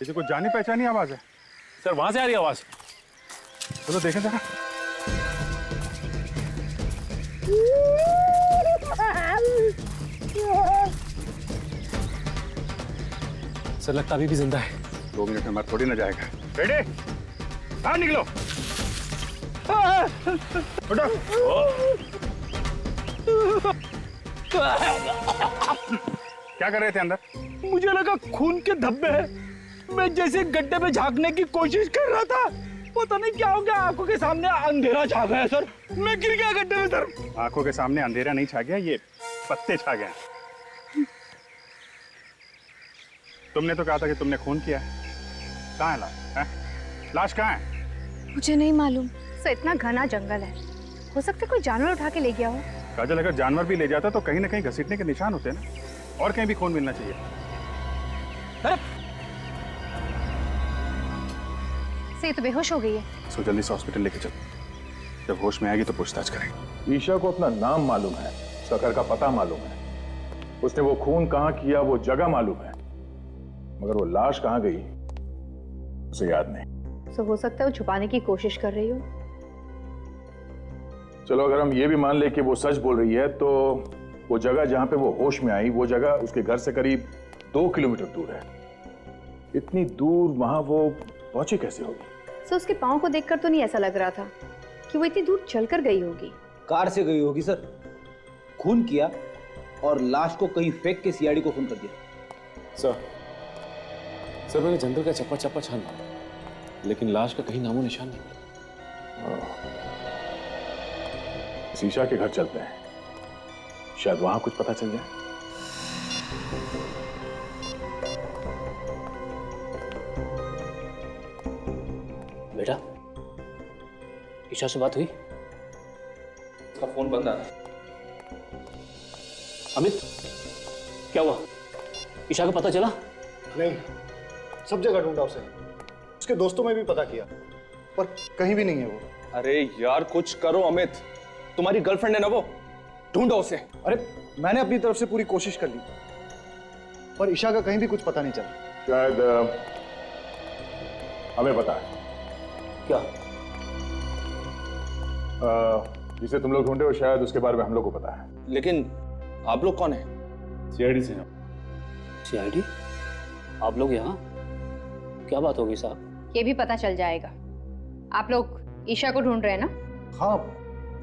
इसे कुछ जानी पहचानी आवाज है। सर वहां से आ रही आवाज। चलो देखें जरा। सर लगता अभी भी जिंदा है। 2 मिनट में मर थोड़ी ना जाएगा। रेडी, बाहर निकलो। उठो। क्या कर रहे थे अंदर? मुझे लगा खून के धब्बे हैं। मैं जैसे गड्ढे में झांकने की कोशिश कर रहा था, पता नहीं क्या हो गया, आंखों के सामने अंधेरा छा गया सर। मैं गिर गया गड्ढे में सर। आंखों के सामने अंधेरा नहीं छा गया, ये पत्ते छा गए। तुमने तो कहा था कि तुमने खून किया है। कहाँ है लाश? लाश कहाँ है? मुझे नहीं मालूम सर, इतना घना जंगल है, हो सकता है कोई जानवर उठा के ले गया हो। काजल, अगर जानवर भी ले जाता तो कहीं ना कहीं घसीटने के निशान होते हैं ना, और कहीं भी खून मिलना चाहिए। से तो बेहोश हो गई है। सो जल्दी से हॉस्पिटल लेके चलो, जब होश में आएगी तो पूछताछ करेंगे। ईशा को अपना नाम मालूम है, उसका घर का पता मालूम है, उसने वो खून कहाँ किया वो जगह मालूम है, मगर वो लाश कहाँ गई उसे याद नहीं। तो हो सकता है वो छुपाने की कोशिश कर रही हो। चलो अगर हम ये भी मान ले कि वो सच बोल रही है, तो वो जगह जहां पे वो होश में आई, वो जगह उसके घर से करीब 2 किलोमीटर दूर है। इतनी दूर वहां वो पहुंची कैसे होगी? सर उसके पाँव को देखकर तो नहीं ऐसा लग रहा था कि वो इतनी दूर चलकर गई होगी। कार से गई होगी सर, खून किया और लाश को कहीं फेंक के सीआईडी को फोन कर दिया। सर मैंने जंगल का चप्पा चप्पा छान मारा, लेकिन लाश का कहीं नामो निशान नहीं मिला। ईशा के घर चलते हैं, शायद वहां कुछ पता चल जाए। बेटा, ईशा से बात हुई? उसका फोन बंद आ रहा है। अमित, क्या हुआ? ईशा का पता चला? नहीं, सब जगह ढूंढा उसे, उसके दोस्तों में भी पता किया, पर कहीं भी नहीं है वो। अरे यार कुछ करो अमित, तुम्हारी गर्लफ्रेंड है ना वो, ढूंढो उसे। अरे मैंने अपनी तरफ से पूरी कोशिश कर ली, पर ईशा का कहीं भी कुछ पता नहीं चला। शायद हमें पता है क्या? जिसे तुम लोग ढूंढे हो, शायद उसके बारे में हम लोग को पता है। लेकिन आप लोग कौन है? सीआईडी से हैं। सीआईडी? आप लोग यहाँ? क्या बात होगी साहब? ये भी पता चल जाएगा। आप लोग ईशा को ढूंढ रहे हैं ना? हाँ,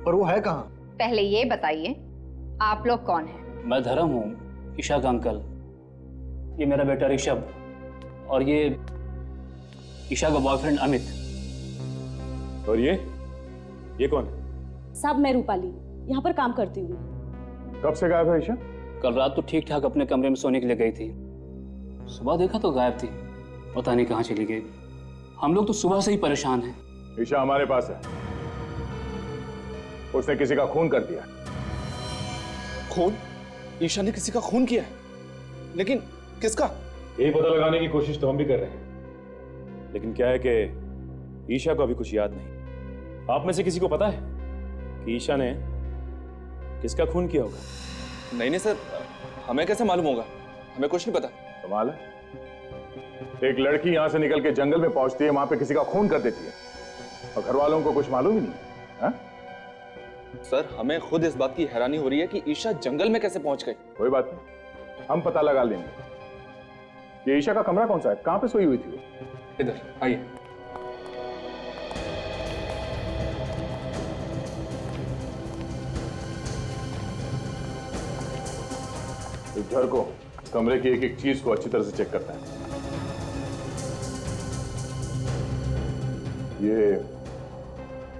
पर वो है कहाँ? पहले ये बताइए, आप लोग कौन हैं? मैं धर्म हूँ, ईशा का अंकल। ये मेरा बेटा ऋषभ, और ये ईशा का बॉयफ्रेंड अमित। और ये कौन है? साहब मैं रूपाली, यहाँ पर काम करती हूँ। कब से गायब है ईशा? कल रात तो ठीक ठाक अपने कमरे में सोने के लिए गई थी, सुबह देखा तो गायब थी, पता नहीं कहाँ चली गई। हम लोग तो सुबह से ही परेशान हैं। ईशा हमारे पास है, उसने किसी का खून कर दिया। खून? ईशा ने किसी का खून किया है? लेकिन किसका? यही पता लगाने की कोशिश तो हम भी कर रहे हैं, लेकिन क्या है कि ईशा को अभी कुछ याद नहीं। आप में से किसी को पता है कि ईशा ने किसका खून किया होगा? नहीं सर, हमें कैसे मालूम होगा? हमें कुछ नहीं पता। कमाल है, एक लड़की यहां से निकल के जंगल में पहुंचती है, वहां पे किसी का खून कर देती है, और घर वालों को कुछ मालूम ही नहीं है। सर हमें खुद इस बात की हैरानी हो रही है कि ईशा जंगल में कैसे पहुंच गई। कोई बात नहीं, हम पता लगा लेंगे। ये ईशा का कमरा कौन सा है? कहां पे सोई हुई थी वो? इधर आइए। इस घर को, कमरे की एक एक चीज को अच्छी तरह से चेक करता है। ये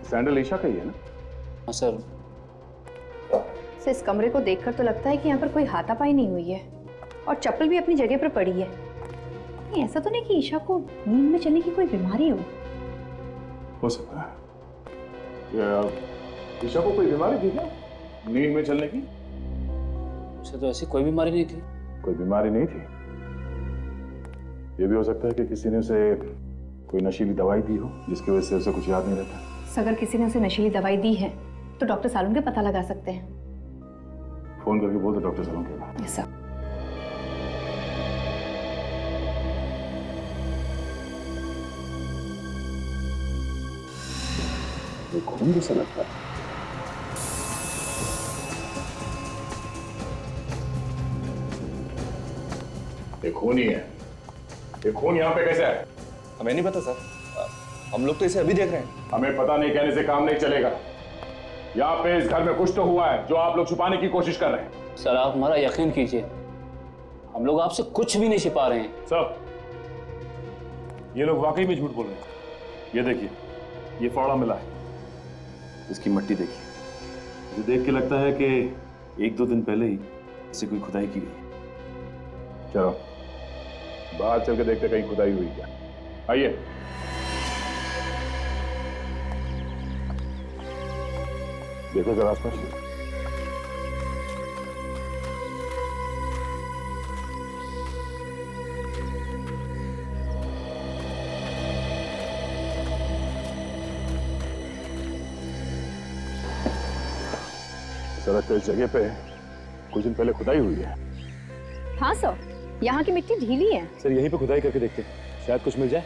सैंडल ईशा का ही है ना? हाँ सर। इस कमरे को देखकर तो लगता है कि यहाँ पर कोई हाथापाई नहीं हुई है, और चप्पल भी अपनी जगह पर पड़ी है। नहीं, ऐसा तो नहीं कि ईशा को नींद में चलने की कोई बीमारी हो सकता है। ईशा को कोई बीमारी थी क्या नींद में चलने की? उसे तो ऐसी कोई बीमारी नहीं थी। कोई बीमारी नहीं थी। ये भी हो सकता है कि किसी ने उसे कोई नशीली दवाई दी हो, जिसकी वजह से उसे कुछ याद नहीं रहता। अगर किसी ने उसे नशीली दवाई दी है तो डॉक्टर सालून के पता लगा सकते हैं। फोन करके बोल दो डॉक्टर सालून के। Yes sir. ये खून जैसा लगता है। ये खून ही है। ये खून यहाँ पे कैसे है? हमें नहीं पता सर, हम लोग तो इसे अभी देख रहे हैं। हमें पता नहीं कहने से काम नहीं चलेगा। यहाँ पे इस घर में कुछ तो हुआ है जो आप लोग छुपाने की कोशिश कर रहे हैं। सर आप हमारा यकीन कीजिए, हम लोग आपसे कुछ भी नहीं छिपा रहे हैं। सब ये लोग वाकई में झूठ बोल रहे हैं। ये देखिए, ये फावड़ा मिला है, इसकी मट्टी देखिए। मुझे देख के लगता है कि 1-2 दिन पहले ही इसे कोई खुदाई की गई। चलो बाहर चल के देखते कहीं खुदाई हुई क्या। आइए। देखो जरा आसपास। सड़क पे इस जगह पे कुछ दिन पहले खुदाई हुई है। हाँ सर, यहाँ की मिट्टी ढीली है। सर यहीं पे खुदाई करके देखते हैं, शायद कुछ मिल जाए।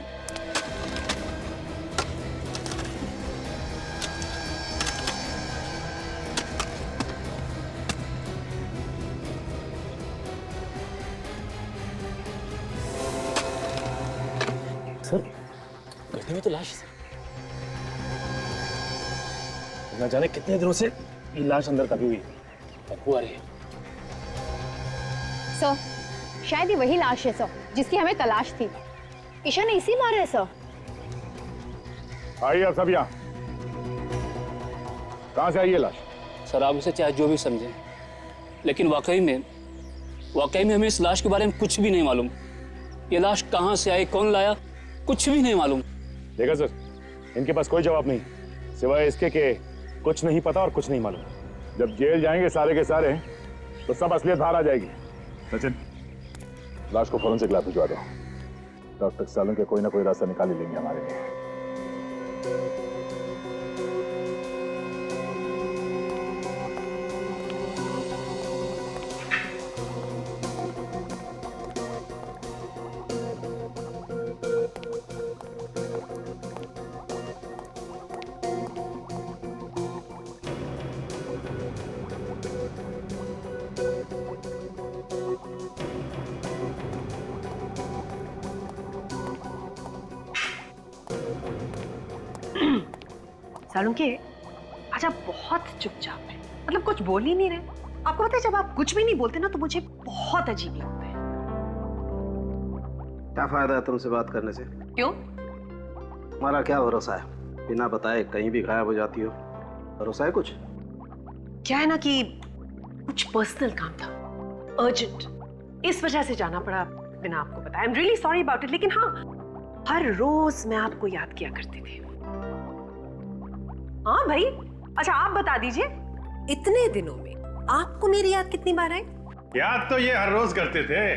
सर गड्ढे में तो लाश है। ना जाने कितने दिनों से ये लाश अंदर दबी हुई है। बदबू आ रही है। सर शायद ये वही लाश है सर जिसकी हमें तलाश थी। ईशा ने इसी मारा है सर। आइए आप सब यहाँ। कहाँ से आई ये लाश? सर आप इसे चाहे जो भी समझें, लेकिन वाकई में हमें इस लाश के बारे में कुछ भी नहीं मालूम। ये लाश कहाँ से आई, कौन लाया, कुछ भी नहीं मालूम। देखा सर, इनके पास कोई जवाब नहीं सिवाय इसके कि कुछ नहीं पता और कुछ नहीं मालूम। जब जेल जाएंगे सारे के सारे तो सब असलियत बाहर आ जाएगी। सचिन, लाश को फौरन से लैब भिजवा दो। डॉक्टर सालों के कोई ना कोई रास्ता निकाल ही लेंगे हमारे लिए। सालुंके, आज आप बहुत चुपचाप हैं, मतलब कुछ बोल ही नहीं रहे। आपको पता है जब आप कुछ भी नहीं बोलते ना तो मुझे बहुत अजीब लगता है। क्या फायदा है तुमसे बात करने से? क्यों? हमारा क्या भरोसा है, बिना बताए कहीं भी गायब हो जाती हो। भरोसा है कुछ? क्या है ना कि कुछ पर्सनल काम था, अर्जेंट, इस वजह से जाना पड़ा बिना आपको बताया। I am really sorry about it. लेकिन हाँ, हर रोज मैं आपको याद किया करती थी। हाँ भाई, अच्छा आप बता दीजिए, इतने दिनों में आपको मेरी याद कितनी बार आई? याद तो ये हर रोज करते थे,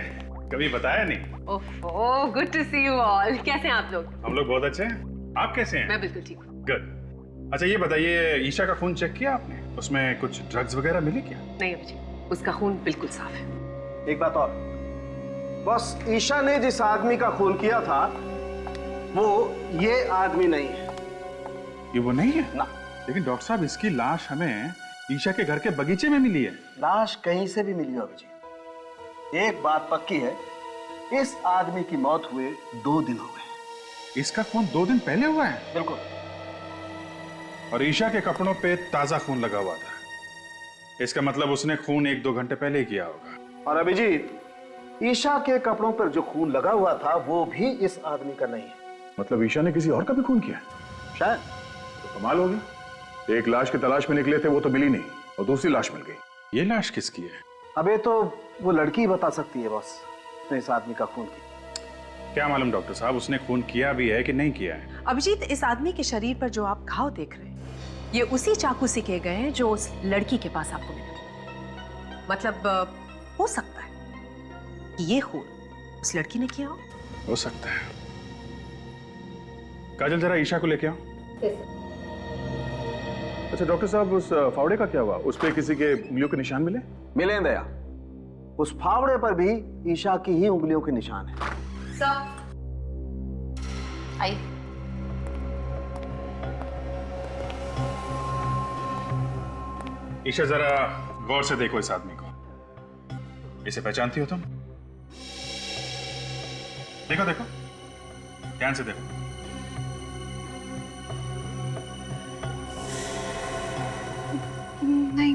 कभी बताया नहीं। ओहो, good to see you all. कैसे हैं आप लोग? हम लोग बहुत अच्छे हैं, आप कैसे हैं? मैं बिल्कुल ठीक हूँ। गुड। अच्छा ये बताइए, ईशा का खून चेक किया आपने? उसमें कुछ ड्रग्स वगैरह मिले क्या? नहीं अभिजीत, उसका खून बिल्कुल साफ है। एक बात और, बस ईशा ने जिस आदमी का खून किया था वो ये आदमी नहीं है। ये वो नहीं है ना। लेकिन डॉक्टर साहब, इसकी लाश हमें ईशा के घर के बगीचे में मिली है। लाश कहीं से भी मिली हो अभिजीत, एक बात पक्की है, इस आदमी की मौत हुए 2 दिन हो गए। इसका खून 2 दिन पहले हुआ है? बिल्कुल। और ईशा के कपड़ों पे ताजा खून लगा हुआ था, इसका मतलब उसने खून 1-2 घंटे पहले ही किया होगा। और अभिजीत, ईशा के कपड़ों पर जो खून लगा हुआ था वो भी इस आदमी का नहीं है। मतलब ईशा ने किसी और का भी खून किया? शायद। तो कमाल हो गया, एक लाश की तलाश में निकले थे, वो तो मिली नहीं और दूसरी लाश मिल गई। ये लाश किसकी है? अबे तो वो लड़की ही बता सकती है बॉस, उसने इस आदमी का खून किया। क्या मालूम डॉक्टर साहब, उसने खून किया भी है कि नहीं किया है। अभिजीत, इस आदमी के शरीर पर जो आप घाव देख रहे हैं, ये उसी चाकू से किए गए हैं जो उस लड़की के पास आपको मिला। मतलब हो सकता है कि ये खून उस लड़की ने किया हो सकता है। काजल, जरा ईशा को लेके आओ। अच्छा डॉक्टर साहब, उस फावड़े का क्या हुआ? उस पे किसी के उंगलियों के निशान मिले? मिले दया, उस फावड़े पर भी ईशा की ही उंगलियों के निशान है। सर आइए। ईशा जरा गौर से देखो इस आदमी को। इसे पहचानती हो तुम? देखो देखो, ध्यान से देखो। नहीं,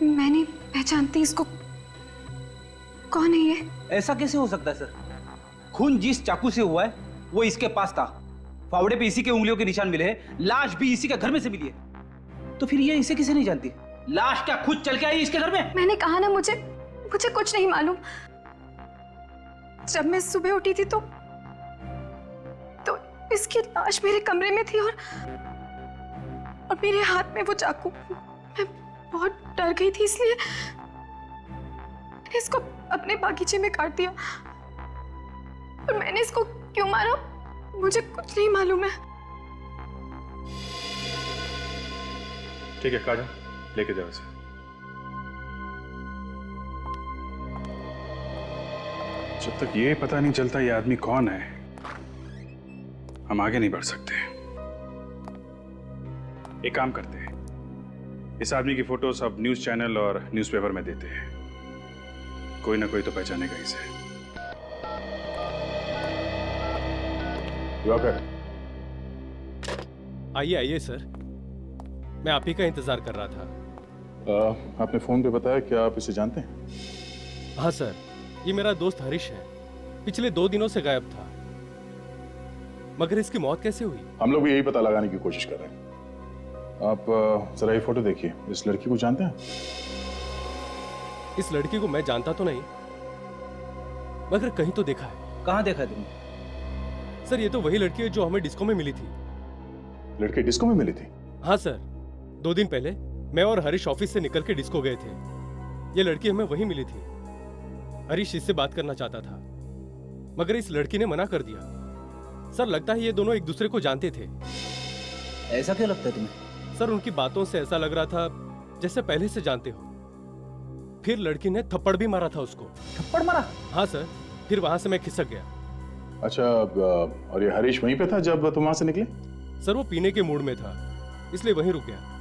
मैं नहीं पहचानती इसको। कौन है ये? ऐसा कैसे हो सकता है सर? खून जिस चाकू से हुआ है वो इसके पास था, फावड़े पे इसी के उंगलियों के निशान मिले हैं, लाश भी इसी के घर में से मिली है। तो फिर ये इसे किसे नहीं जानती? लाश क्या खुद चल के आई इसके घर में? मैंने कहा ना, मुझे कुछ नहीं मालूम। जब मैं सुबह उठी थी तो इसकी लाश मेरे कमरे में थी और मेरे हाथ में वो चाकू। मैं बहुत डर गई थी, इसलिए मैंने इसको अपने बागीचे में काट दिया। और मैंने इसको क्यों मारा मुझे कुछ नहीं मालूम है। ठीक है काजल, लेके जाओ इसे। जब तक ये पता नहीं चलता ये आदमी कौन है, हम आगे नहीं बढ़ सकते। एक काम करते हैं, इस आदमी की फोटो सब न्यूज चैनल और न्यूज़पेपर में देते हैं, कोई ना कोई तो पहचानेगा इसे। आइए आइए सर, मैं आप ही का इंतजार कर रहा था। आपने फोन पे बताया कि आप इसे जानते हैं? हाँ सर, ये मेरा दोस्त हरीश है, पिछले 2 दिनों से गायब था। मगर इसकी मौत कैसे हुई? हम लोग भी यही पता लगाने की कोशिश कर रहे हैं। आप जरा ये फोटो देखिए, इस लड़की को जानते हैं? इस लड़की को मैं जानता तो नहीं, मगर कहीं तो देखा है। कहाँ देखा है तुमने? सर ये तो वही लड़की है जो हमें डिस्को में मिली थी। लड़की डिस्को में मिली थी? हाँ सर, 2 दिन पहले मैं और हरीश ऑफिस से निकल के डिस्को गए थे। ये लड़की हमें वहीं मिली थी। हरीश इससे बात करना चाहता था, मगर इस लड़की ने मना कर दिया। सर लगता है ये दोनों एक दूसरे को जानते थे। ऐसा क्यों लगता है तुम्हें? सर उनकी बातों से ऐसा लग रहा था जैसे पहले से जानते हो। फिर लड़की ने थप्पड़ भी मारा था उसको। थप्पड़ मारा? हाँ सर, फिर वहां से मैं खिसक गया। अच्छा, और ये हरीश वहीं पे था जब तुम वहां से निकले? सर वो पीने के मूड में था, इसलिए वहीं रुक गया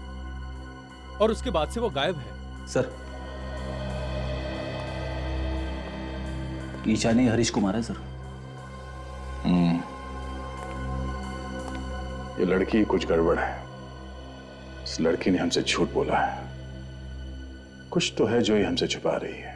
और उसके बाद से वो गायब है। सर ईशा ने हरीश को मारा है सर। ये लड़की कुछ गड़बड़ है। इस लड़की ने हमसे झूठ बोला है। कुछ तो है जो ये हमसे छुपा रही है।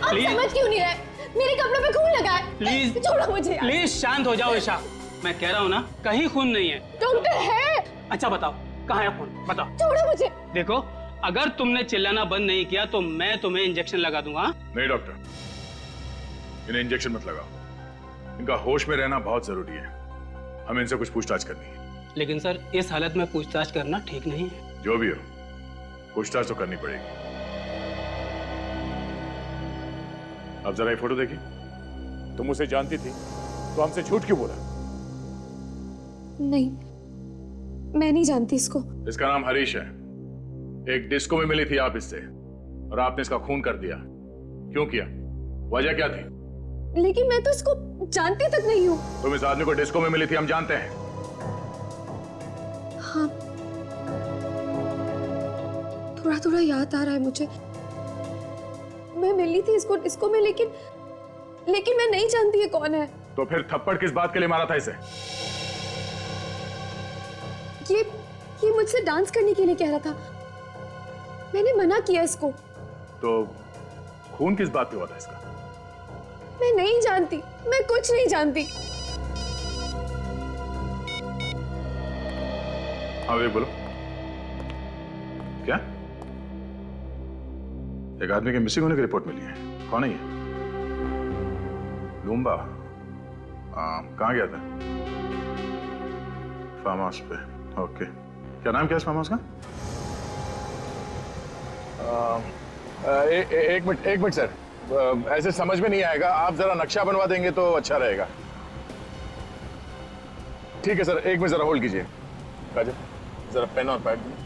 आप समझ क्यों नहीं रहे? मेरे कपड़ों पे खून लगा है। प्लीज छोड़ो मुझे। प्लीज शांत हो जाओ ईशा, मैं कह रहा हूँ ना कहीं खून नहीं है। डॉक्टर है। अच्छा बताओ कहाँ है खून, बताओ। छोड़ो मुझे। देखो अगर तुमने चिल्लाना बंद नहीं किया तो मैं तुम्हें इंजेक्शन लगा दूंगा। नहीं डॉक्टर, इन्हें इंजेक्शन मत लगाओ। इनका होश में रहना बहुत जरूरी है। हमें इनसे कुछ पूछताछ करनी है। लेकिन सर इस हालत में पूछताछ करना ठीक नहीं है। जो भी हो, पूछताछ तो करनी पड़ेगी। अब जरा ये फोटो देखिए। तुम उसे जानती थी तो हमसे झूठ क्यों बोला? नहीं, मैं नहीं जानती इसको। इसका नाम हरीश है। एक डिस्को में मिली थी आप इससे और आपने इसका खून कर दिया। क्यों किया? वजह क्या थी? लेकिन मैं तो इसको जानती तक नहीं हूँ। तुम इस आदमी को डिस्को में मिली थी, हम जानते हैं। हाँ, थोड़ा थोड़ा याद आ रहा है मुझे। मैं मिली थी इसको डिस्को में, लेकिन मैं नहीं जानती ये कौन है। तो फिर थप्पड़ किस बात के लिए मारा था इसे? ये मुझसे डांस करने के लिए कह रहा था। मैंने मना किया इसको। तो खून किस बात पे हुआ था इसका? मैं नहीं जानती, मैं कुछ नहीं जानती। हाँ वे बोलो, क्या? एक आदमी के मिसिंग होने की रिपोर्ट मिली है। कौन है ये? लूम्बा? कहाँ गया था? फार्म हाउस पे। ओके, क्या नाम क्या है इस फार्म हाउस का? एक मिनट सर, ऐसे समझ में नहीं आएगा। आप जरा नक्शा बनवा देंगे तो अच्छा रहेगा। ठीक है सर, एक मिनट जरा होल्ड कीजिए। काजल जरा पेन और पैड दीजिए।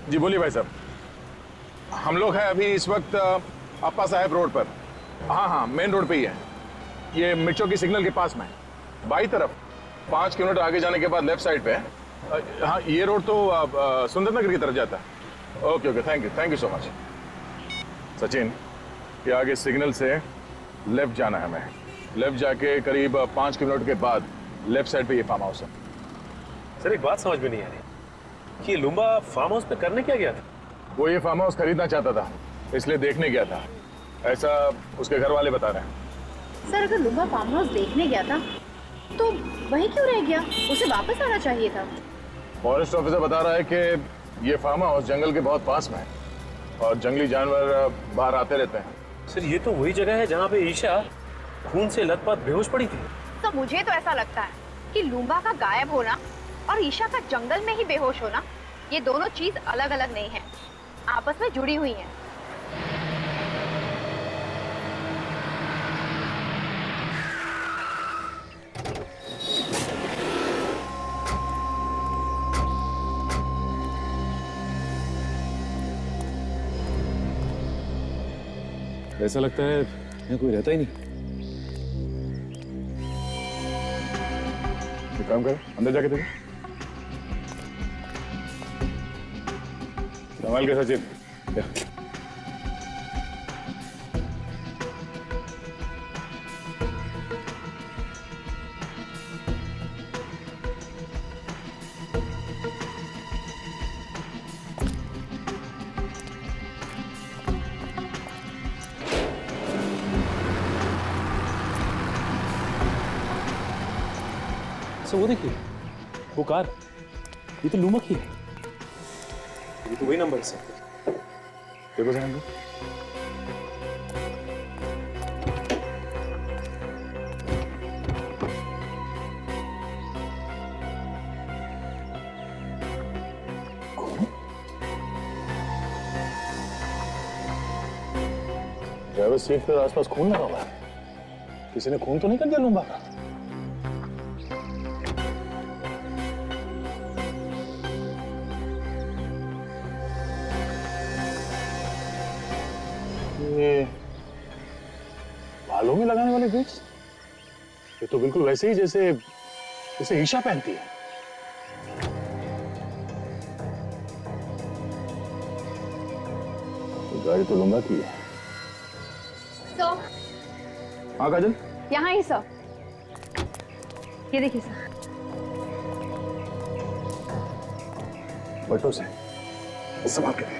जी बोलिए भाई साहब। हम लोग हैं अभी इस वक्त अप्पा साहब रोड पर। हाँ मेन रोड पे ही है। ये मिर्चों की सिग्नल के पास में है, बाई तरफ 5 किलोमीटर आगे जाने के बाद लेफ्ट साइड पे है। हाँ, ये रोड तो सुंदर नगर की तरफ जाता है। Okay okay, thank you so much. Sachin, ये आगे सिग्नल से लेफ्ट जाना है हमें। लेफ्ट जाके करीब 5 किलोमीटर के बाद लेफ्ट साइड पे ये फार्म हाउस है। सर एक बात समझ में नहीं आ रही कि ये लुम्बा फार्म हाउस पे करने क्या गया था? वो ये फार्म हाउस खरीदना चाहता था, इसलिए देखने गया था, ऐसा उसके घर वाले बता रहे हैं। सर अगर लुम्बा फार्म हाउस देखने गया था तो वहीं क्यों रह गया? उसे वापस आना चाहिए था। फॉरेस्ट ऑफिसर बता रहा है कि ये फार्म हाउस जंगल के बहुत पास में है और जंगली जानवर बाहर आते रहते हैं। सर ये तो वही जगह है जहाँ पे ईशा खून से लथपथ बेहोश पड़ी थी। तो मुझे तो ऐसा लगता है कि लुम्बा का गायब होना और ईशा का जंगल में ही बेहोश होना, ये दोनों चीज अलग अलग नहीं है, आपस में जुड़ी हुई हैं। ऐसा लगता है यहाँ कोई रहता ही नहीं। एक काम कर, अंदर जाके देखो। संभाल के सचिन। सर वो देखिए, वो कार, ये तो लुम्बा की है। ये तो वही नंबर है सर। देखो जरा। ड्राइवर सीट पर आसपास खून लगा हुआ है, किसी ने खून तो नहीं कर दिया लुम्बा का? ये बालों में लगाने वाले बीट्स, ये तो बिल्कुल वैसे ही जैसे जैसे ईशा पहनती है। ये गाड़ी तो लुम्बा की है। तो हाँ काजल, यहाँ ही सर, ये देखिए सर। बटों से संभाल के।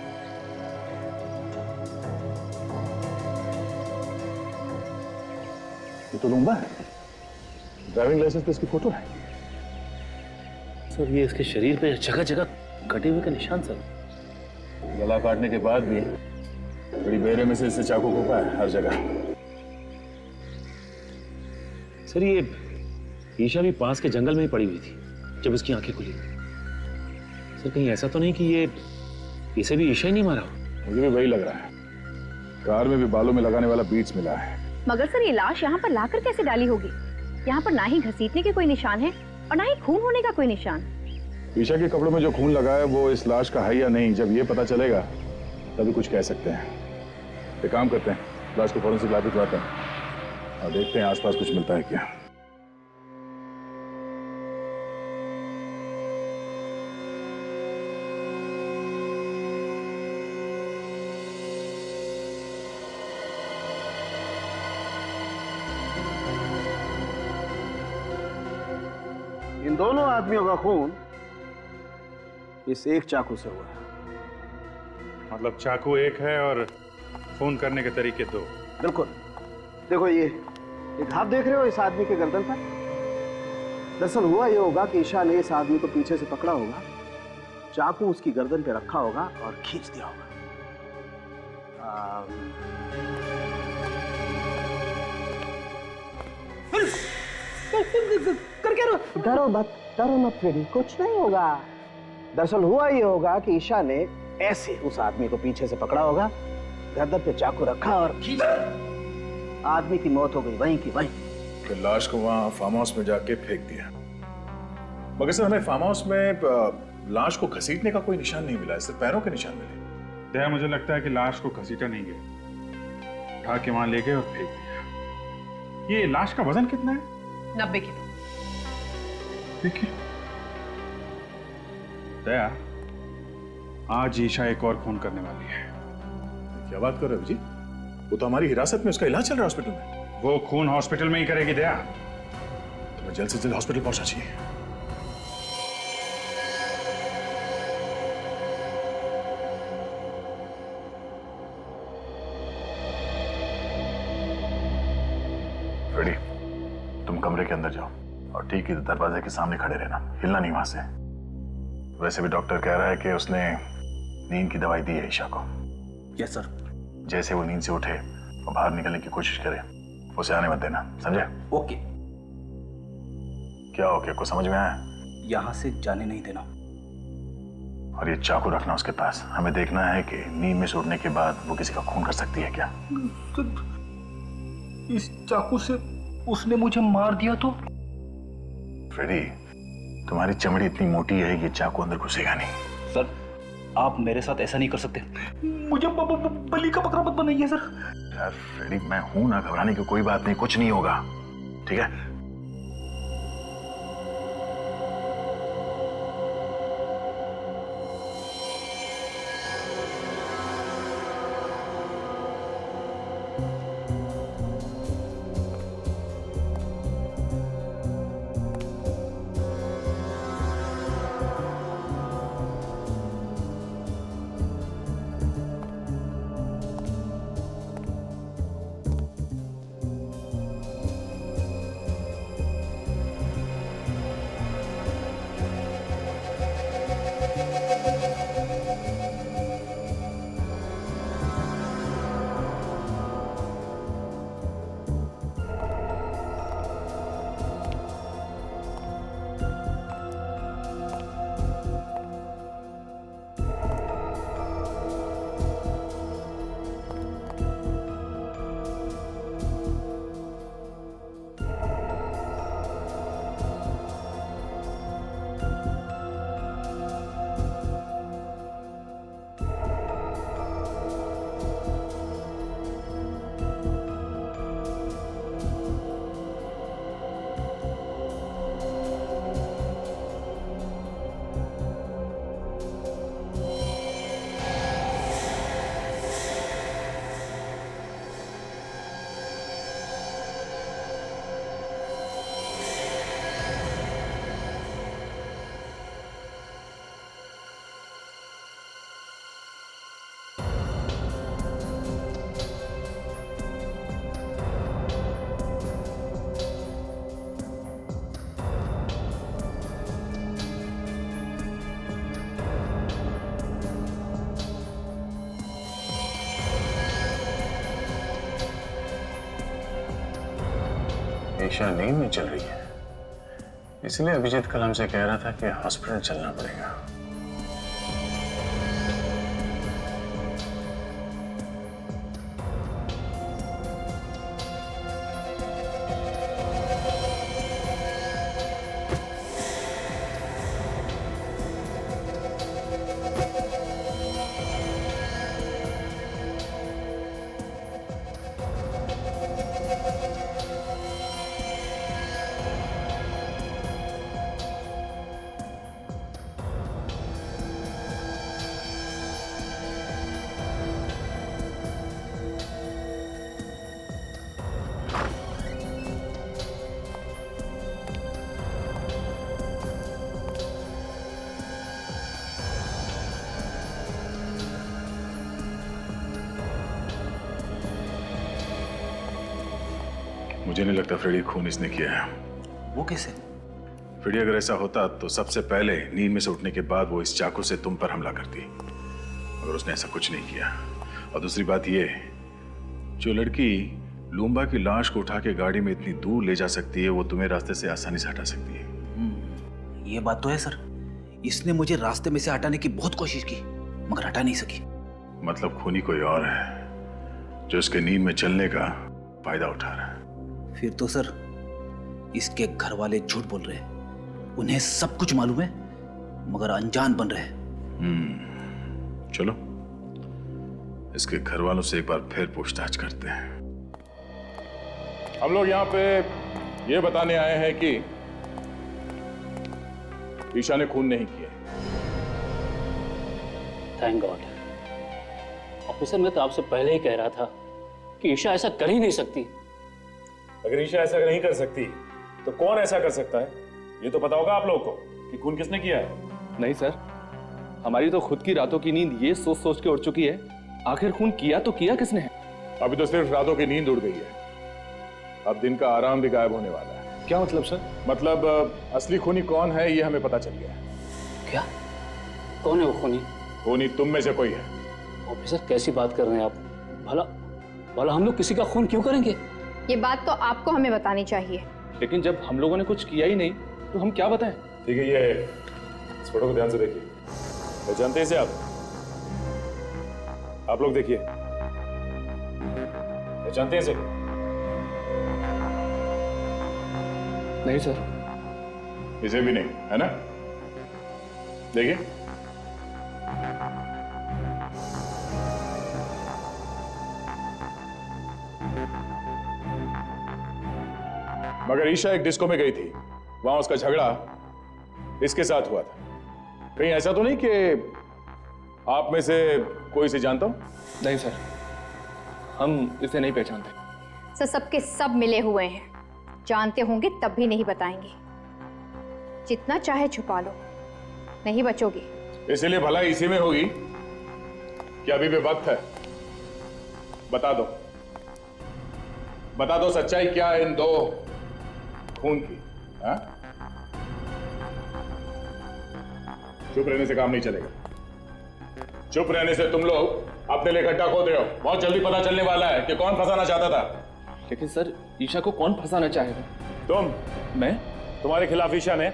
ये तो लुम्बा है, ड्राइविंग लाइसेंस पे इसकी फोटो है। सर ये इसके शरीर पे जगह जगह कटे हुए का निशान सर। गला काटने के बाद भी बड़ी बेरहमी से इससे चाकू घोंपा है हर जगह। सर ये ईशा भी पास के जंगल में ही पड़ी हुई थी जब उसकी आंखें खुली। सर कहीं ऐसा तो नहीं कि ये इसे भी ईशा ही नहीं मारा? मुझे भी वही लग रहा है, कार में भी बालों में लगाने वाला बीट्स मिला है। मगर सर ये लाश यहाँ पर लाकर कैसे डाली होगी? यहाँ पर ना ही घसीटने के कोई निशान है और ना ही खून होने का कोई निशान। ईशा के कपड़ों में जो खून लगा है वो इस लाश का है या नहीं, जब ये पता चलेगा तभी कुछ कह सकते हैं। एक काम करते हैं, लाश को फॉरेंसिक लैब भिजवाते हैं और देखते हैं आसपास कुछ मिलता है क्या। इन दोनों आदमियों का खून इस एक चाकू से हुआ है। मतलब चाकू एक है और खून करने के तरीके दो। बिल्कुल। देखो ये घाव देख रहे हो इस आदमी के गर्दन पर? दरअसल हुआ ये होगा कि ईशा ने इस आदमी को पीछे से पकड़ा होगा, चाकू उसकी गर्दन पे रखा होगा और खींच दिया होगा। कर क्या डरो मत फ्रेडी, कुछ नहीं होगा। दरअसल हुआ ये होगा कि ईशा ने ऐसे उस आदमी को पीछे से पकड़ा होगा, गर्दन पे चाकू रखा और खींच दिया। आदमी की मौत हो गई वहीं की वहीं। फिर लाश को वहां फार्म हाउस में जाके फेंक दिया। मगर सर हमें फार्म हाउस में लाश को घसीटने का कोई निशान नहीं मिला, सिर्फ पैरों के निशान मिले। दया मुझे लगता है कि लाश को घसीटा नहीं गया, उठा के वहां ले गए और फेंक दिया। ये लाश का वजन कितना है? 90 किलो। देखिए दया, आज ईशा एक और खून करने वाली है। क्या बात कर रहे हो जी? वो तो हमारी हिरासत में, उसका इलाज चल रहा है हॉस्पिटल में। वो खून हॉस्पिटल में ही करेगी दया। तुम्हें जल्द से जल्द हॉस्पिटल पहुंचना चाहिए। फ्रेडी, तुम कमरे के अंदर जाओ और ठीक ही दरवाजे के सामने खड़े रहना, हिलना नहीं वहां से। वैसे भी डॉक्टर कह रहा है कि उसने नींद की दवाई दी है ईशा को। Yes sir. जैसे वो नींद से उठे और बाहर निकलने की कोशिश करे, उसे आने मत देना, समझे? ओके। क्या ओके? को समझ में आया? यहां से जाने नहीं देना। और ये चाकू रखना उसके पास। हमें देखना है कि नींद में से उठने के बाद वो किसी का खून कर सकती है क्या। इस चाकू से उसने मुझे मार दिया तो? फ्रेडी, तुम्हारी चमड़ी इतनी मोटी है, ये चाकू अंदर घुसेगा नहीं। सर, आप मेरे साथ ऐसा नहीं कर सकते। मुझे बलि का बकरा मत बनाइए सर। यार फ्रेडी, मैं हूं ना, घबराने की कोई बात नहीं, कुछ नहीं होगा, ठीक है? ईशा नींद में चल रही है, इसलिए अभिजीत कल हमसे कह रहा था कि हॉस्पिटल चलना पड़ेगा। मुझे नहीं लगता फ्रेडी खून इसने किया है। वो कैसे? फ्रेडी, अगर ऐसा होता तो सबसे पहले नींद में से उठने के बाद वो इस चाकू से तुम पर हमला करती, मगर उसने ऐसा कुछ नहीं किया। और दूसरी बात ये, जो लड़की लूम्बा की लाश को उठा के गाड़ी में इतनी दूर ले जा सकती है, वो तुम्हें रास्ते से आसानी से हटा सकती है। ये बात तो है सर। इसने मुझे रास्ते में से हटाने की बहुत कोशिश की, मगर हटा नहीं सकी। मतलब खूनी कोई और है जो इसके नींद में चलने का फायदा उठा रहा है। फिर तो सर इसके घर वाले झूठ बोल रहे हैं। उन्हें सब कुछ मालूम है, मगर अनजान बन रहे हैं। चलो इसके घर वालों से एक बार फिर पूछताछ करते हैं। हम लोग यहाँ पे ये बताने आए हैं कि ईशा ने खून नहीं किया। Thank God. ऑफिसर, मैं तो आपसे पहले ही कह रहा था कि ईशा ऐसा कर ही नहीं सकती। अगर ईशा ऐसा नहीं कर सकती तो कौन ऐसा कर सकता है? ये तो पता होगा आप लोगों को कि खून किसने किया है। नहीं सर, हमारी तो खुद की रातों की नींद ये सोच सोच के उड़ चुकी है, आखिर खून किया तो किया किसने है? अभी तो सिर्फ रातों की नींद उड़ गई है, अब दिन का आराम भी गायब होने वाला है। क्या मतलब सर? मतलब असली खूनी कौन है ये हमें पता चल गया है। क्या? कौन है वो खूनी? खूनी तुम में से कोई है। ऑफिसर, कैसी बात कर रहे हैं आप? भला भला हम लोग किसी का खून क्यों करेंगे? ये बात तो आपको हमें बतानी चाहिए। लेकिन जब हम लोगों ने कुछ किया ही नहीं तो हम क्या बताएं? ठीक है, ये इस फोटो को ध्यान से देखिए। पहचानते हैं इसे आप लोग देखिए, पहचानते हैं इसे? नहीं सर। इसे भी नहीं, है ना? देखिए, मगर ईशा एक डिस्को में गई थी, वहां उसका झगड़ा इसके साथ हुआ था। कहीं ऐसा तो नहीं कि आप में से कोई इसे जानता हो? नहीं सर, हम इसे नहीं पहचानते। सर, सबके सब मिले हुए हैं, जानते होंगे तब भी नहीं बताएंगे। जितना चाहे छुपा लो, नहीं बचोगे। इसीलिए भला इसी में होगी कि अभी भी वक्त है। बता दो, बता दो सच्चाई क्या है इन दो खून की। हाँ? चुप रहने से काम नहीं चलेगा। चुप रहने से तुम लोग अपने लिए गड्ढा खोद रहे हो। बहुत जल्दी पता चलने वाला है कि कौन फंसाना चाहता था। लेकिन सर, ईशा को कौन फंसाना चाहेगा? तुम। मैं? तुम्हारे खिलाफ ईशा ने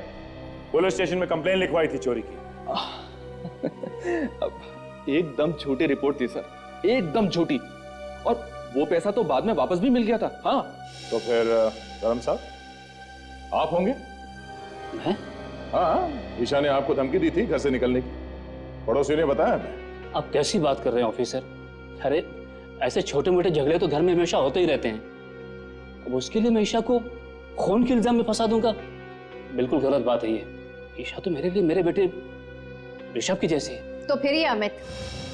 पुलिस स्टेशन में कंप्लेन लिखवाई थी चोरी की। अब एकदम झूठी रिपोर्ट थी सर, एकदम झूठी। और वो पैसा तो बाद में वापस भी मिल गया था। हाँ। तो फिर धर्म साहब आप होंगे? मैं? हाँ, ईशा ने आपको धमकी दी थी घर से निकलने की, पड़ोसी ने बताया हमें। आप कैसी बात कर रहे हैं ऑफिसर? अरे ऐसे छोटे मोटे झगड़े तो घर में हमेशा होते ही रहते हैं। अब उसके लिए मैं ईशा को खून के इल्जाम में फंसा दूंगा? बिल्कुल गलत बात है ये। ईशा तो मेरे लिए मेरे बेटे ऋषभ की जैसी है। तो फिर ये अमित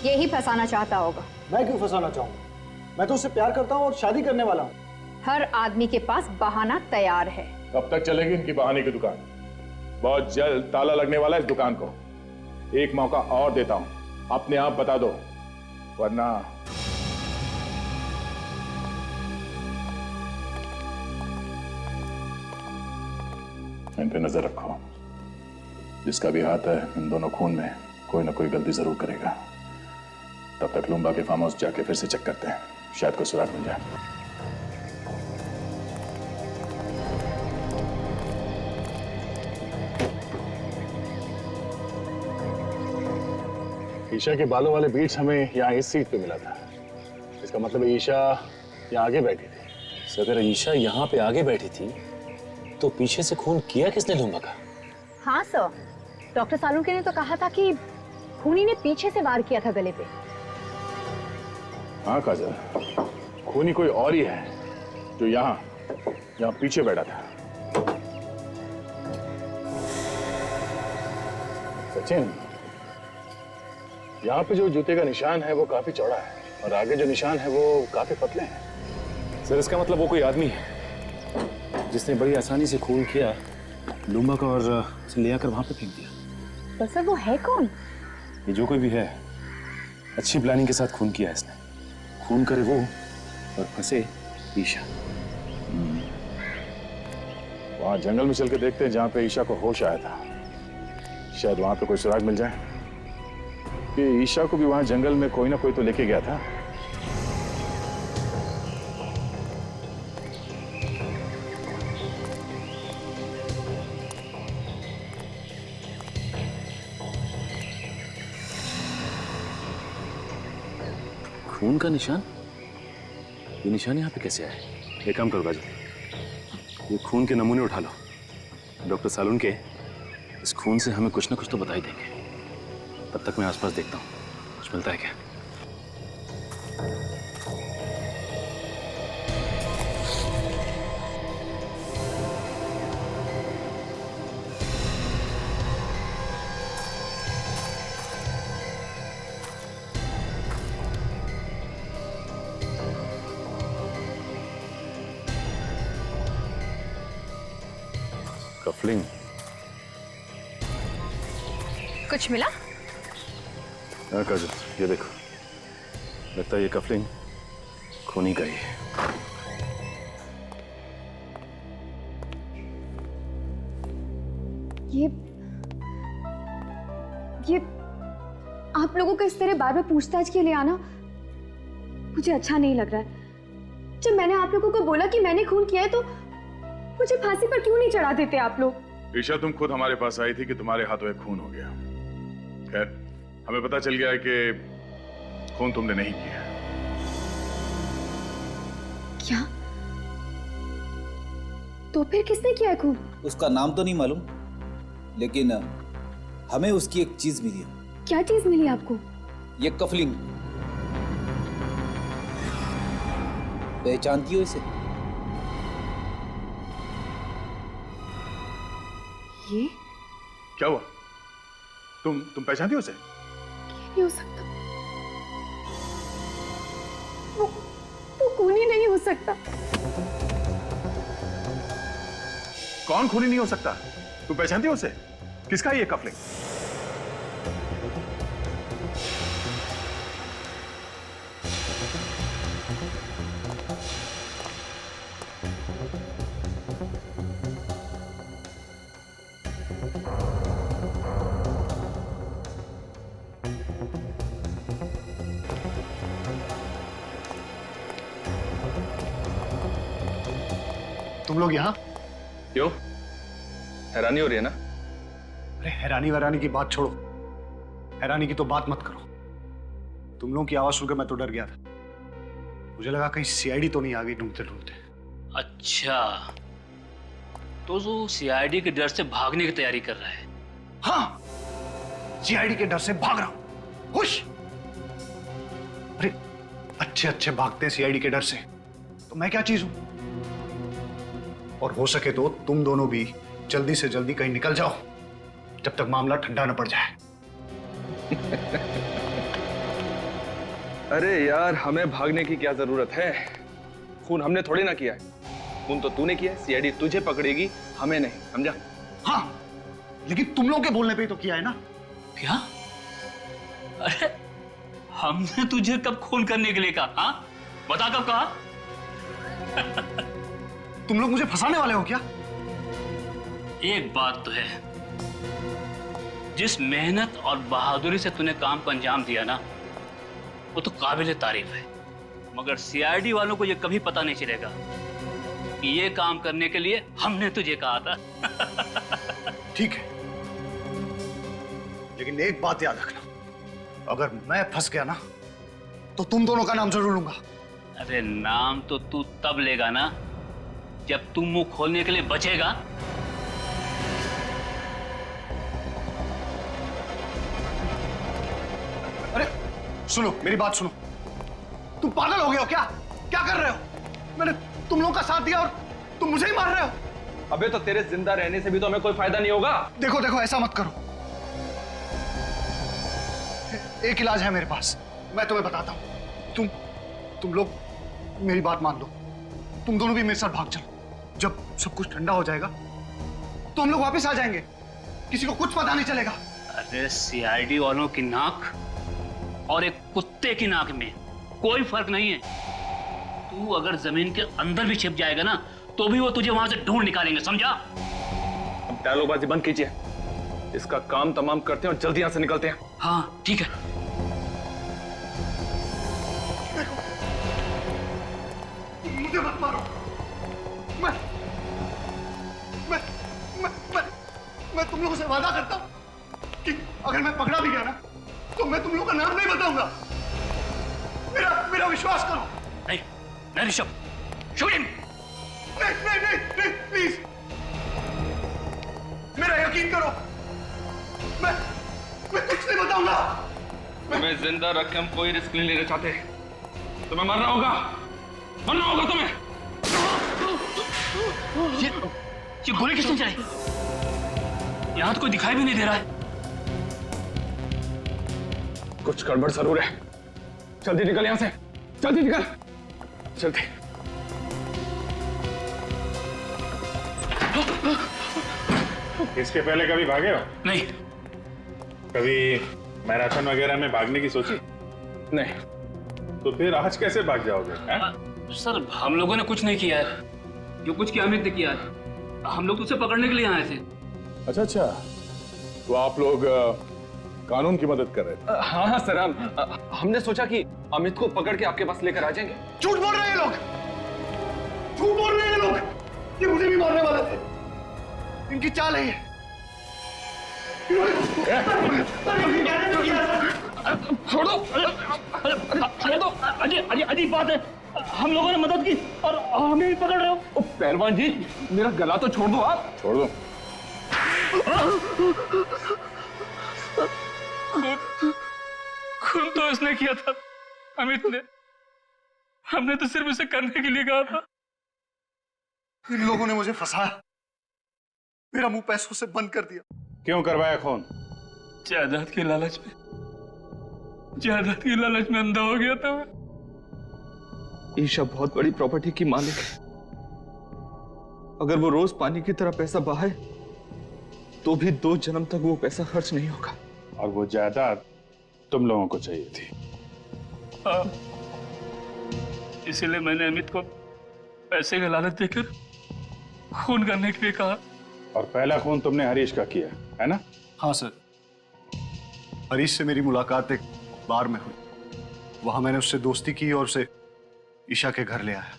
यही फंसाना चाहता होगा। मैं क्यों फंसाना चाहूंगा? मैं तो उससे प्यार करता हूँ और शादी करने वाला हूँ। हर आदमी के पास बहाना तैयार है। कब तक चलेगी इनकी बहाने की दुकान? बहुत जल्द ताला लगने वाला है इस दुकान को। एक मौका और देता हूं, अपने आप बता दो, वरना इन पे नजर रखो। जिसका भी हाथ है इन दोनों खून में, कोई ना कोई गलती जरूर करेगा। तब तक लुम्बा के फार्म हाउस जाके फिर से चेक करते हैं, शायद कोई सुराग मिल जाए। ईशा के बालों वाले बीट्स हमें यहाँ इस सीट पे मिला था। इसका मतलब ईशा यहाँ आगे बैठी थी। सर, अगर ईशा यहाँ पे आगे बैठी थी तो पीछे से खून किया किसने लुम्बा का? हाँ सर, डॉक्टर सालुंके ने तो कहा था कि खूनी ने पीछे से वार किया था गले पे। हाँ काजल, खूनी कोई और ही है जो यहाँ पीछे बैठा था। सचिन, यहाँ पे जो जूते का निशान है वो काफी चौड़ा है और आगे जो निशान है वो काफी पतले हैं। सर, इसका मतलब वो कोई आदमी है जिसने बड़ी आसानी से खून किया लुम्बा का और उसे ले आकर वहां पे फेंक दिया। पर सर, वो है कौन? ये जो कोई भी है, अच्छी प्लानिंग के साथ खून किया है इसने। खून करे वो और फंसे ईशा। वहां जंगल में चल के देखते हैं जहां पे ईशा को होश आया था। शायद वहां पे कोई सुराग मिल जाए कि ईशा को भी वहां जंगल में कोई ना कोई तो लेके गया था। खून का निशान? ये निशान यहाँ पे कैसे आए? एक काम करो बाजू, ये खून के नमूने उठा लो। डॉक्टर सालुंके इस खून से हमें कुछ ना कुछ तो बता ही देंगे। तब तक मैं आसपास देखता हूँ, कुछ मिलता है क्या। कफलिंग। कुछ मिला? हाँ काजल, ये देखो, लगता है ये कफलिंग खूनी का ही है। ये आप लोगों को इस तरह बार बार पूछताछ के लिए आना मुझे अच्छा नहीं लग रहा है। जब मैंने आप लोगों को बोला कि मैंने खून किया है तो मुझे फांसी पर क्यों नहीं चढ़ा देते आप लोग? ईशा, तुम खुद हमारे पास आई थी कि तुम्हारे हाथों एक खून हो गया। खैर, हमें पता चल गया है कि खून तुमने नहीं किया। क्या? तो फिर किसने किया है खून? उसका नाम तो नहीं मालूम, लेकिन हमें उसकी एक चीज मिली है। क्या चीज मिली आपको? ये कफलिंग। पहचानती हो इसे? ये क्या हुआ? तुम पहचानती हो उसे? नहीं हो सकता। वो खूनी नहीं हो सकता। कौन खूनी नहीं हो सकता? तुम पहचानती हो उसे? किसका है ये कफलिंग? तुम लोग यहाँ? क्यों? हैरानी हो रही है ना? अरे हैरानी वैरानी की बात छोड़ो, हैरानी की तो बात मत करो। तुम लोगों की आवाज सुनकर मैं तो डर गया था। मुझे लगा कहीं सीआईडी तो नहीं आ गई ढूंढते ढूंढते। अच्छा, तो जो सीआईडी के डर से भागने की तैयारी कर रहा है? हाँ, सीआईडी के डर से भाग रहा हूं। खुश? अरे अच्छे अच्छे भागते हैं सीआईडी के डर से, तो मैं क्या चीज हूं? और हो सके तो तुम दोनों भी जल्दी से जल्दी कहीं निकल जाओ जब तक मामला ठंडा न पड़ जाए। अरे यार, हमें भागने की क्या जरूरत है? खून हमने थोड़ी ना किया है। खून तो तूने किया है। सीआईडी तुझे पकड़ेगी, हमें नहीं, समझा? हाँ, लेकिन तुम लोगों के बोलने पे ही तो किया है ना। क्या? अरे हमने तुझे कब खून करने के लिए कहा? हाँ, बता कब कहा? तुम लोग मुझे फंसाने वाले हो क्या? एक बात तो है, जिस मेहनत और बहादुरी से तूने काम को अंजाम दिया ना, वो तो काबिल तारीफ है। मगर सीआईडी वालों को ये कभी पता नहीं चलेगा कि ये काम करने के लिए हमने तुझे कहा था। ठीक है, लेकिन एक बात याद रखना, अगर मैं फंस गया ना तो तुम दोनों का नाम जरूर लूंगा। अरे नाम तो तू तब लेगा ना जब तू मुंह खोलने के लिए बचेगा। अरे सुनो, मेरी बात सुनो। तुम पागल हो गए हो क्या? क्या कर रहे हो? मैंने तुम लोगों का साथ दिया और तुम मुझे ही मार रहे हो। अबे तो तेरे जिंदा रहने से भी तो हमें कोई फायदा नहीं होगा। देखो देखो, ऐसा मत करो। एक इलाज है मेरे पास, मैं तुम्हें बताता हूं। तुम लोग मेरी बात मान लो, तुम दोनों भी मेरे साथ भाग चलो। जब सब कुछ ठंडा हो जाएगा तो हम लोग वापस आ जाएंगे, किसी को कुछ पता नहीं चलेगा। अरे सीआईडी वालों की नाक और एक कुत्ते की नाक में कोई फर्क नहीं है। तू अगर जमीन के अंदर भी छिप जाएगा ना तो भी वो तुझे वहां से ढूंढ निकालेंगे, समझा? अब डायलॉगबाजी बंद कीजिए, इसका काम तमाम करते हैं और जल्दी यहां से निकलते हैं। हाँ ठीक है। मुझे मत मारो। मैं तुम लोगों से वादा करता हूं कि अगर मैं पकड़ा भी गया ना तो मैं तुम लोगों का नाम नहीं बताऊंगा। मेरा विश्वास करो। नहीं ऋषभ, शूटिंग। नहीं, प्लीज मेरा यकीन करो। मैं कुछ नहीं बताऊंगा। तुम्हें जिंदा रख के हम कोई रिस्क नहीं लेना चाहते। तुम्हें मरना होगा तुम्हें। ये गोली किसने चलाई? यहां तो कोई दिखाई भी नहीं दे रहा है। कुछ गड़बड़ जरूर है। जल्दी निकल यहां से, जल्दी निकल, जल्दी। इसके पहले कभी भागे हो? नहीं। कभी मैराथन वगैरह में भागने की सोची? नहीं। तो फिर आज कैसे भाग जाओगे? सर हम लोगों ने कुछ नहीं किया है, जो कुछ किया अमित ने किया है। हम लोग तो उसे पकड़ने के लिए आए थे। अच्छा अच्छा, तो आप लोग कानून की मदद कर रहे थे? हाँ हाँ सर, हमने सोचा कि अमित को पकड़ के आपके पास लेकर आ जाएंगे। झूठ बोल रहे हैं लोग, झूठ बोल रहे हैं लोग। ये मुझे भी मारने वाले थे, इनकी चाल है ये। छोड़ो, अरे तो अजीब बात है, हम लोगों ने मदद की और हमें भी पकड़ रहे हो। पहलवान जी, मेरा गला तो छोड़ दो आप। छोड़ दो। खून तो इसने किया था, अमित ने। हमने तो सिर्फ इसे करने के लिए कहा था। इन लोगों ने मुझे फंसाया, मेरा मुंह पैसों से बंद कर दिया। क्यों करवाया खून? जायदाद के लालच में, जायदाद की लालच में अंधा हो गया था मैं। ईशा बहुत बड़ी प्रॉपर्टी की मालिक है। अगर वो रोज पानी की तरह पैसा बहाए तो भी 2 जन्म तक वो पैसा खर्च नहीं होगा। और वो जायदाद तुम लोगों को चाहिए थी। हाँ, इसीलिए मैंने अमित को पैसे का लालच देकर खून करने के लिए कहा। और पहला खून तुमने हरीश का किया है ना? हाँ सर, हरीश से मेरी मुलाकात एक बार में हुई। वहां मैंने उससे दोस्ती की और उसे ईशा के घर ले आया,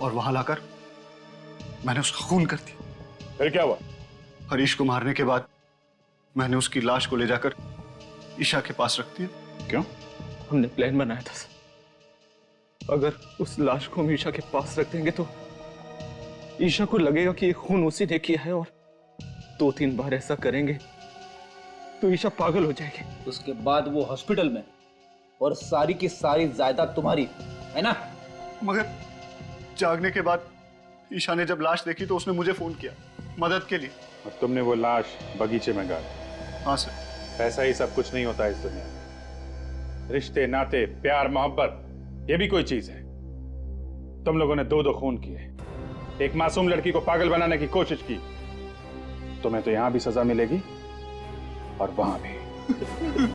और वहां लाकर मैंने उसका खून कर दिया। फिर क्या हुआ? हरीश को मारने के बाद मैंने उसकी लाश को ले जाकर ईशा के पास रख दिया। क्यों? हमने प्लान बनाया था सर, अगर उस लाश को हम ईशा के पास रख देंगे तो ईशा को लगेगा कि ये खून उसी ने किया है, और 2-3 बार ऐसा करेंगे तो ईशा पागल हो जाएगी। उसके बाद वो हॉस्पिटल में, और सारी की सारी जायदाद तुम्हारी है ना? मगर जागने के बाद ईशा ने जब लाश देखी तो उसने मुझे फोन किया मदद के लिए। और तुमने वो लाश बगीचे में गाड़ी? हाँ सर। पैसा ही सब कुछ नहीं होता इस दुनिया में। रिश्ते, नाते, प्यार, मोहब्बत, ये भी कोई चीज है। तुम लोगों ने 2 खून किए, एक मासूम लड़की को पागल बनाने की कोशिश की। तुम्हें तो यहां भी सजा मिलेगी और वहां भी।